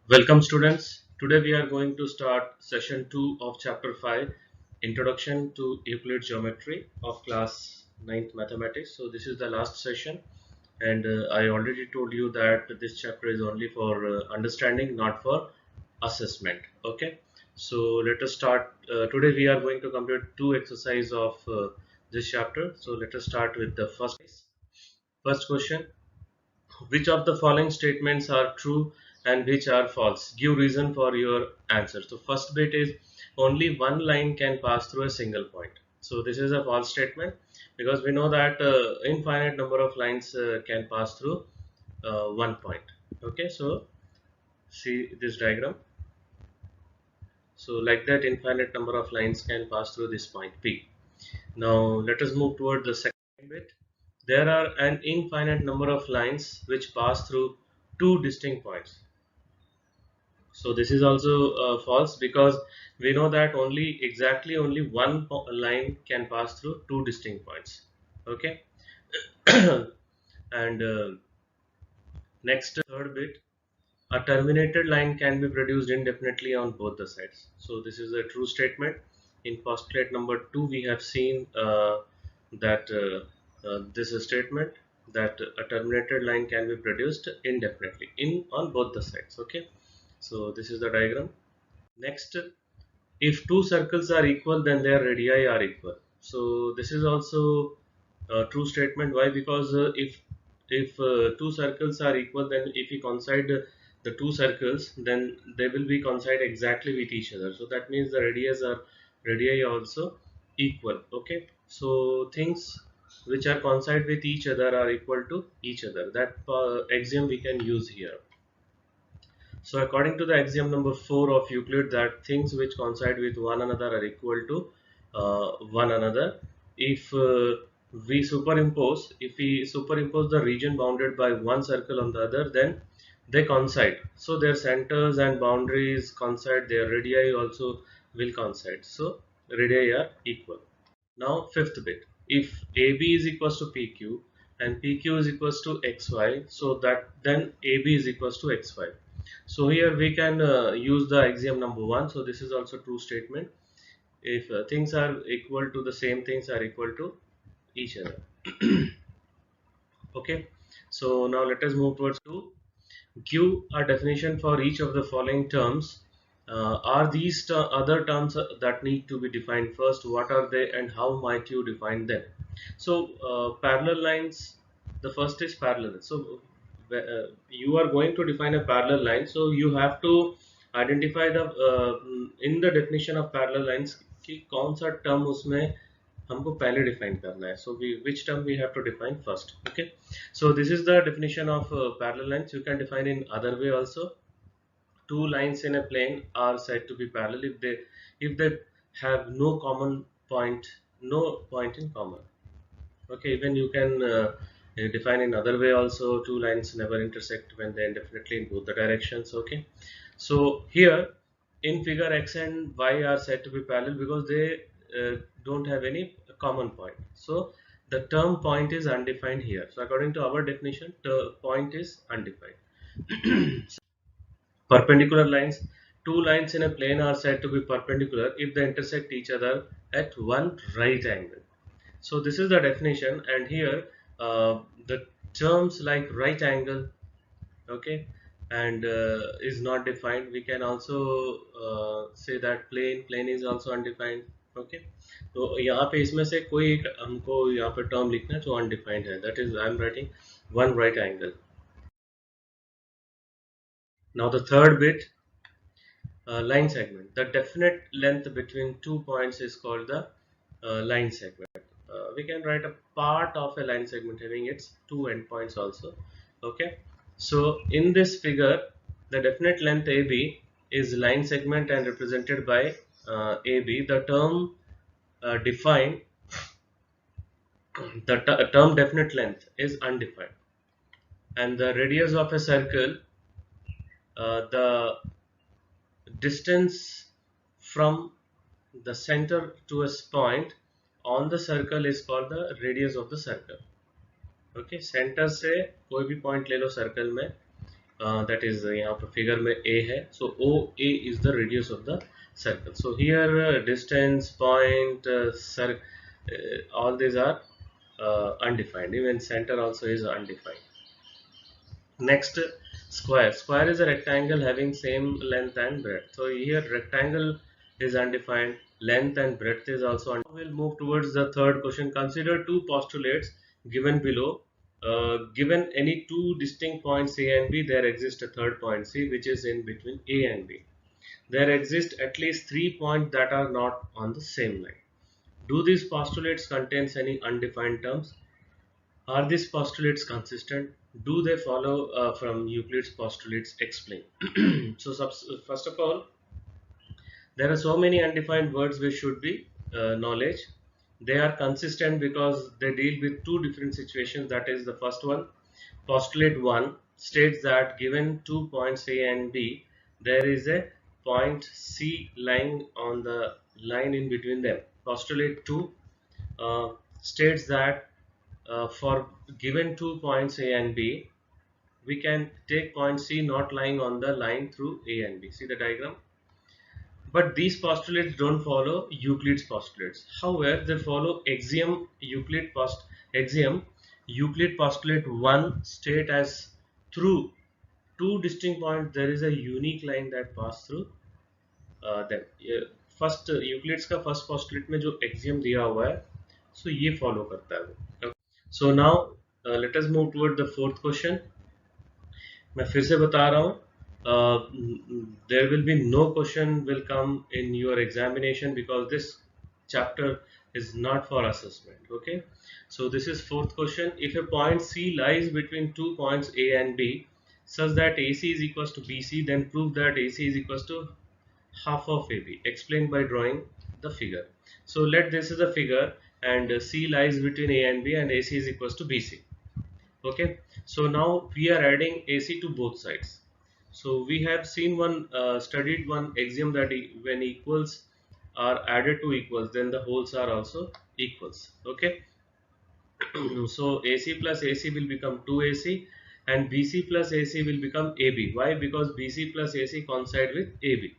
Welcome students. Today we are going to start session 2 of chapter 5, Introduction to Euclid Geometry of class 9th Mathematics. So this is the last session, and I already told you that this chapter is only for understanding, not for assessment. Okay. So let us start. Today we are going to complete two exercises of this chapter. So let us start with the first question. Which of the following statements are true and which are false? Give reason for your answer. So first bit is only one line can pass through a single point. So this is a false statement because we know that infinite number of lines can pass through one point. Okay, so see this diagram. So like that infinite number of lines can pass through this point P. Now let us move toward the second bit. There are an infinite number of lines which pass through two distinct points. So this is also false because we know that only one line can pass through two distinct points. Okay. And next third bit, a terminated line can be produced indefinitely on both the sides. So this is a true statement. In postulate number 2 we have seen that this is statement that a terminated line can be produced indefinitely in on both the sides. Okay, so this is the diagram. Next, if two circles are equal, then their radii are equal. So this is also a true statement. Why? Because if two circles are equal, then if we coincide the two circles, then they will be coincide exactly with each other. So that means the radii are also equal. Okay. So things which are coincide with each other are equal to each other. That axiom we can use here. So according to the axiom number 4 of Euclid, that things which coincide with one another are equal to one another. If if we superimpose the region bounded by one circle on the other, then they coincide. So their centers and boundaries coincide, their radii also will coincide. So radii are equal. Now fifth bit, if AB is equals to PQ and PQ is equals to XY, so that then AB is equals to XY. So here we can use the axiom number 1. So this is also true statement. If things are equal to the same things are equal to each other. Okay. So now let us move towards to give a definition for each of the following terms. Are these other terms that need to be defined first? What are they and how might you define them? So parallel lines, the first is parallel. So you are going to define a parallel line, so you have to identify the in the definition of parallel lines कि कौन सा term उसमें हमको पहले define करना है. So which term we have to define first. Okay, so this is the definition of parallel lines. You can define in other way also. Two lines in a plane are said to be parallel if they have no point in common. Okay, even you can define in other way also. Two lines never intersect when they indefinitely in both the directions. Okay, so here in figure x and y are said to be parallel because they don't have any common point. So the term point is undefined here. So according to our definition, the point is undefined. Perpendicular lines, two lines in a plane are said to be perpendicular if they intersect each other at one right angle. So this is the definition, and here the terms like right angle, okay, and is not defined. We can also say that plane is also undefined. Okay, तो यहाँ पे इसमें से कोई एक हमको यहाँ पे term लिखना है जो undefined है. That is, I am writing one right angle. Now the third bit, line segment. The definite length between 2 points is called the line segment. We can write a part of a line segment having its two endpoints also. Okay, so in this figure, the definite length AB is line segment and represented by AB. The term defined, the term definite length is undefined, and the radius of a circle, the distance from the center to a point on the circle is called the radius of the circle. Okay, center से कोई भी point ले लो circle में, that is यहाँ पर figure में A है. So OA is the radius of the circle. So here distance, point, all these are undefined. Even center also is undefined. Next, square. Square is a rectangle having same length and breadth. So here rectangle is undefined. Length and breadth is also undefined. We'll move towards the third question. Consider two postulates given below. Given any two distinct points A and B, there exists a third point C which is in between A and B. There exist at least 3 points that are not on the same line. Do these postulates contain any undefined terms? Are these postulates consistent? Do they follow from Euclid's postulates? Explain. So first of all, there are so many undefined words which should be knowledge. They are consistent because they deal with two different situations. That is the first one. Postulate 1 states that given 2 points A and B, there is a point C lying on the line in between them. Postulate 2 states that for given 2 points A and B, we can take point C not lying on the line through A and B. See the diagram? But these postulates don't follow Euclid's postulates. However, they follow axiom axiom Euclid postulate 1 state as through two distinct points there is a unique line that pass through them. First Euclid's का first postulate में जो axiom दिया हुआ है, so ये follow करता है वो. So now let us move toward the fourth question. मैं फिर से बता रहा हूँ, there will be no question will come in your examination because this chapter is not for assessment. Okay, so this is fourth question. If a point C lies between 2 points A and B such that AC is equals to BC, then prove that AC is equals to half of AB. Explain by drawing the figure. So let this is a figure and C lies between A and B and AC is equals to BC. Okay, so now we are adding AC to both sides. So we have seen studied one axiom that when equals are added to equals, then the wholes are also equals. Okay, so AC plus AC will become 2AC and BC plus AC will become AB. Why? Because BC plus AC coincide with AB.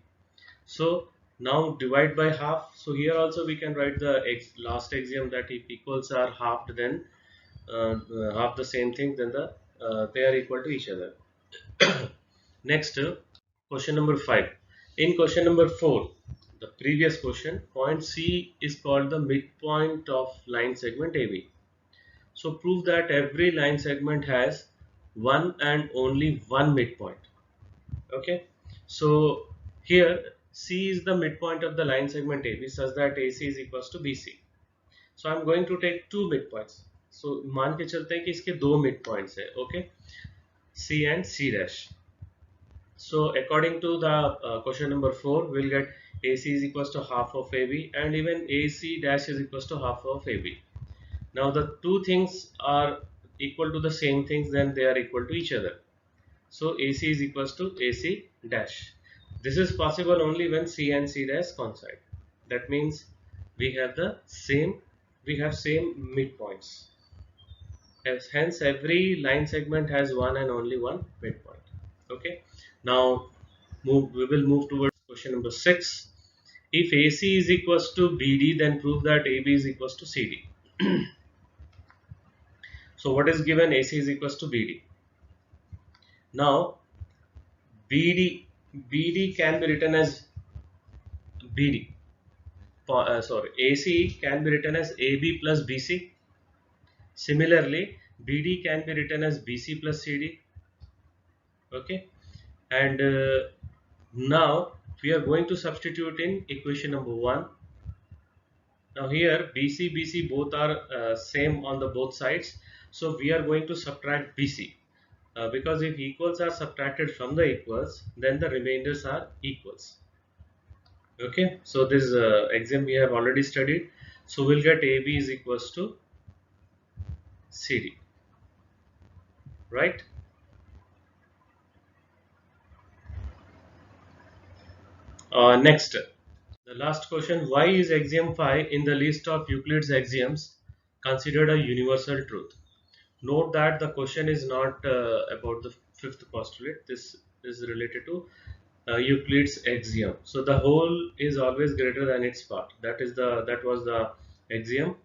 So now divide by half. So here also we can write the last axiom that if equals are halved, then half the same thing, then they are equal to each other. Next, question number 5. In question number 4, the previous question, point C is called the midpoint of line segment AB. So prove that every line segment has one and only one midpoint. Okay, so here C is the midpoint of the line segment AB such that AC is equals to BC. So I am going to take two midpoints. So मान के चलते हैं कि इसके दो midpoints है. Okay, C and C dash. So according to the question number 4, we'll get AC is equals to half of AB and even AC dash is equals to half of AB. Now the two things are equal to the same things, then they are equal to each other. So AC is equals to AC dash. This is possible only when C and C dash coincide. That means we have same midpoints. Hence every line segment has one and only one midpoint. Okay, now we will move towards question number 6. If AC is equals to BD, then prove that AB is equals to CD. So what is given? AC is equals to BD. Now BD can be written as BD. AC can be written as AB plus BC. Similarly, BD can be written as BC plus CD. Okay, and now we are going to substitute in equation number 1. Now here BC both are same on the both sides, so we are going to subtract BC because if equals are subtracted from the equals, then the remainders are equals. Okay, so this exam we have already studied, so we'll get AB is equals to CD, right? Next, the last question, why is axiom 5 in the list of Euclid's axioms considered a universal truth? Note that the question is not about the fifth postulate. This is related to Euclid's axiom. So the whole is always greater than its part. That was the axiom.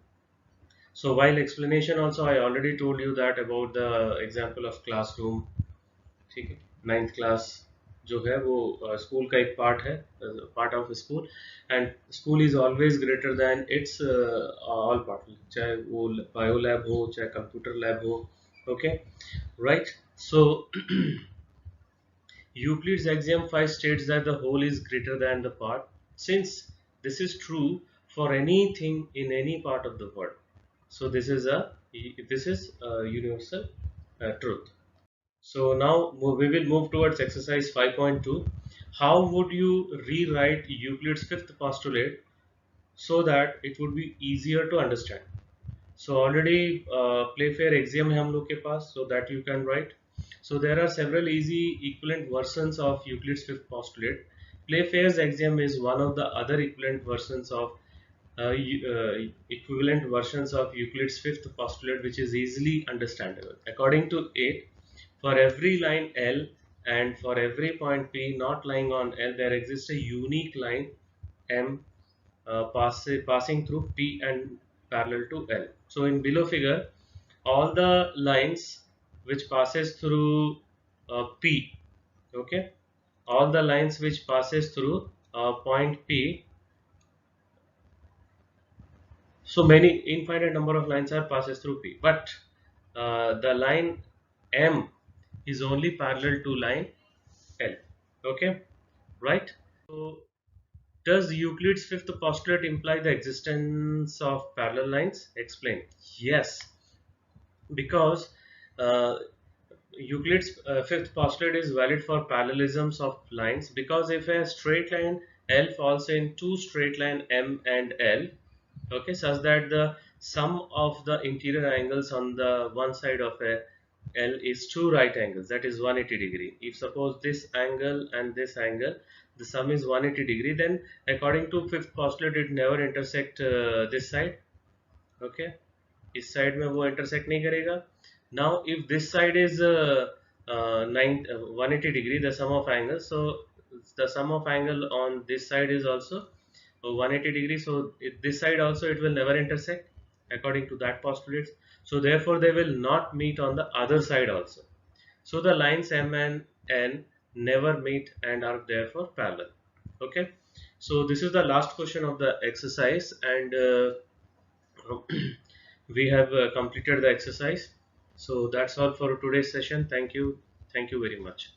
So while explanation also, I already told you that about the example of classroom. ठीक है, ninth class जो है वो school का एक part है, part of school, and school is always greater than its all part, चाहे वो बायो लैब हो चाहे कंप्यूटर लैब हो. Okay, right. So Euclid's axiom 5 states that the whole is greater than the part. Since this is true for anything in any part of the world, so this is a universal truth. So now we will move towards exercise 5.2. How would you rewrite Euclid's fifth postulate so that it would be easier to understand? So already Playfair axiom है हम लोग के पास, so that you can write. So there are several easy equivalent versions of Euclid's fifth postulate. Playfair's axiom is one of the other equivalent versions of Euclid's fifth postulate, which is easily understandable. According to it, for every line L and for every point P not lying on L, there exists a unique line M passing through P and parallel to L. So in below figure, all the lines which passes through P, okay, all the lines which passes through point P, so many infinite number of lines are passes through P, but the line M is only parallel to line L. Okay, right. So does Euclid's fifth postulate imply the existence of parallel lines? Explain. Yes, because uh, Euclid's fifth postulate is valid for parallelisms of lines, because if a straight line L falls in two straight line M and L, okay, such that the sum of the interior angles on the one side of a L is two right angles, that is 180 degree. If suppose this angle and this angle, the sum is 180 degree, then according to fifth postulate it never intersect this side. Okay, इस side में वो intersect नहीं करेगा. Now if this side is 180 degree, the sum of angles, so the sum of angle on this side is also 180 degree, so this side also it will never intersect according to that postulate. So therefore they will not meet on the other side also. So the lines M and N never meet and are therefore parallel. Okay, so this is the last question of the exercise, and we have completed the exercise. So that's all for today's session. Thank you very much.